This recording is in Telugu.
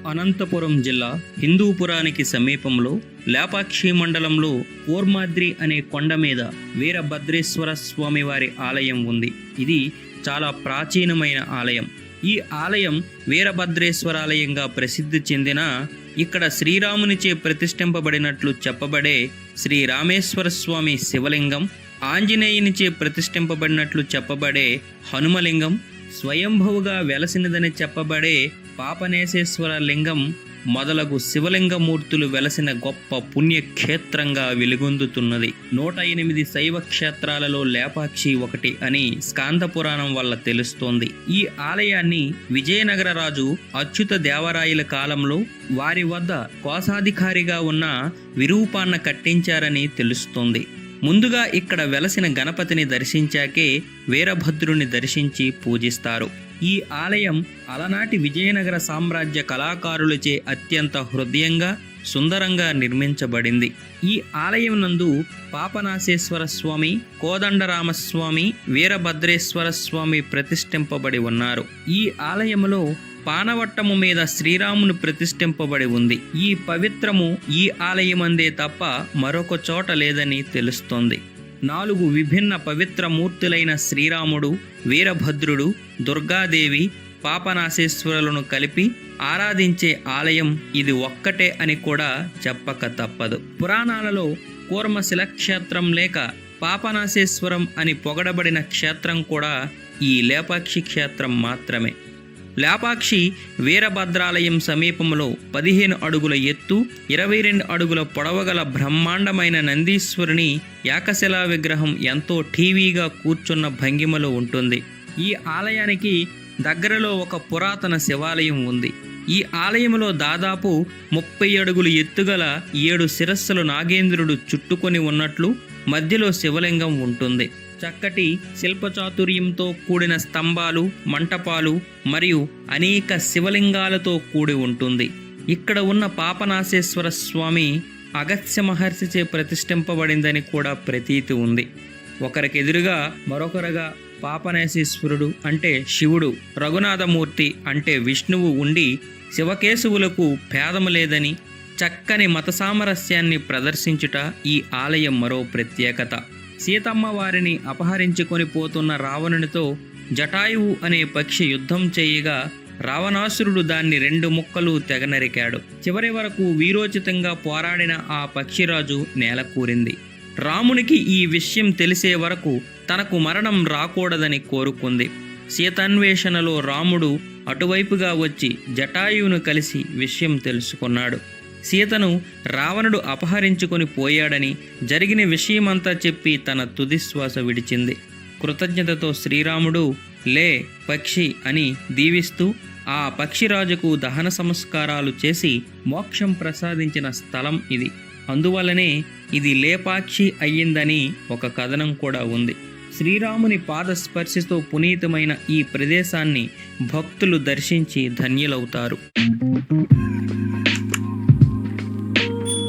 అనంతపురం జిల్లా హిందూపురానికి సమీపంలో లేపాక్షి మండలంలో కోర్మాద్రి అనే కొండ మీద వీరభద్రేశ్వర స్వామి వారి ఆలయం ఉంది. ఇది చాలా ప్రాచీనమైన ఆలయం. ఈ ఆలయం వీరభద్రేశ్వరాలయంగా ప్రసిద్ధి చెందిన ఇక్కడ శ్రీరామునిచే ప్రతిష్ఠింపబడినట్లు చెప్పబడే శ్రీ రామేశ్వర స్వామి శివలింగం, ఆంజనేయునిచే ప్రతిష్ఠింపబడినట్లు చెప్పబడే హనుమలింగం, స్వయంభువుగా వెలసినదని చెప్పబడే పాపనేశేశ్వర లింగం మొదలగు శివలింగమూర్తులు వెలసిన గొప్ప పుణ్యక్షేత్రంగా వెలుగొందుతున్నది. 108 శైవ క్షేత్రాలలో లేపాక్షి ఒకటి అని స్కాంద పురాణం వల్ల తెలుస్తోంది. ఈ ఆలయాన్ని విజయనగర రాజు అచ్యుత దేవరాయల కాలంలో వారి వద్ద కోశాధికారిగా ఉన్న విరూపాన్న కట్టించారని తెలుస్తోంది. ముందుగా ఇక్కడ వెలసిన గణపతిని దర్శించాకే వీరభద్రుని దర్శించి పూజిస్తారు. ఈ ఆలయం అలనాటి విజయనగర సామ్రాజ్య కళాకారులచే అత్యంత హృదయంగా సుందరంగా నిర్మించబడింది. ఈ ఆలయం నందు పాపనాశేశ్వర స్వామి, కోదండరామస్వామి, వీరభద్రేశ్వర స్వామి ప్రతిష్ఠింపబడి ఉన్నారు. ఈ ఆలయంలో పానవట్టము మీద శ్రీరాముని ప్రతిష్ఠింపబడి ఉంది. ఈ పవిత్రము ఈ ఆలయమందే తప్ప మరొక చోట లేదని తెలుస్తోంది. 4 విభిన్న పవిత్ర మూర్తులైన శ్రీరాముడు, వీరభద్రుడు, దుర్గాదేవి, పాపనాశేశ్వరులను కలిపి ఆరాధించే ఆలయం ఇది ఒక్కటే అని కూడా చెప్పక తప్పదు. పురాణాలలో కూర్మశిల క్షేత్రం లేక పాపనాశేశ్వరం అని పొగడబడిన క్షేత్రం కూడా ఈ లేపాక్షి క్షేత్రం మాత్రమే. లేపాక్షి వీరభద్రాలయం సమీపంలో 15 అడుగుల ఎత్తు, 22 అడుగుల పొడవగల బ్రహ్మాండమైన నందీశ్వరుని ఏకశిలా విగ్రహం ఎంతో టీవీగా కూర్చున్న భంగిమలో ఉంటుంది. ఈ ఆలయానికి దగ్గరలో ఒక పురాతన శివాలయం ఉంది. ఈ ఆలయంలో దాదాపు 30 అడుగులు ఎత్తుగల 7 శిరస్సులు నాగేంద్రుడు చుట్టుకొని ఉన్నట్లు మధ్యలో శివలింగం ఉంటుంది. చక్కటి శిల్పచాతుర్యంతో కూడిన స్తంభాలు, మంటపాలు మరియు అనేక శివలింగాలతో కూడి ఉంటుంది. ఇక్కడ ఉన్న పాపనాశేశ్వర స్వామి అగస్త్య మహర్షిచే ప్రతిష్ఠింపబడిందని కూడా ప్రతీతి ఉంది. ఒకరికెదురుగా మరొకరుగా పాపనాశేశ్వరుడు అంటే శివుడు, రఘునాథమూర్తి అంటే విష్ణువు ఉండి శివకేశవులకు భేదము లేదని చక్కని మత సామరస్యాన్ని ప్రదర్శించుట ఈ ఆలయం మరో ప్రత్యేకత. సీతమ్మ వారిని అపహరించుకొని పోతున్న రావణునితో జటాయువు అనే పక్షి యుద్ధం చేయగా రావణాసురుడు దాన్ని 2 ముక్కలు తెగనరికాడు. చివరి వరకు వీరోచితంగా పోరాడిన ఆ పక్షిరాజు నేలకూరింది. రామునికి ఈ విషయం తెలిసే వరకు తనకు మరణం రాకూడదని కోరుకుంది. సీతాన్వేషణలో రాముడు అటువైపుగా వచ్చి జటాయువును కలిసి విషయం తెలుసుకున్నాడు. సీతను రావణుడు అపహరించుకొని పోయాడని, జరిగిన విషయమంతా చెప్పి తన తుదిశ్వాస విడిచింది. కృతజ్ఞతతో శ్రీరాముడు లే పక్షి అని దీవిస్తూ ఆ పక్షిరాజుకు దహన సంస్కారాలు చేసి మోక్షం ప్రసాదించిన స్థలం ఇది. అందువల్లనే ఇది లేపాక్షి అయ్యిందని ఒక కథనం కూడా ఉంది. శ్రీరాముని పాదస్పర్శతో పునీతమైన ఈ ప్రదేశాన్ని భక్తులు దర్శించి ధన్యులవుతారు.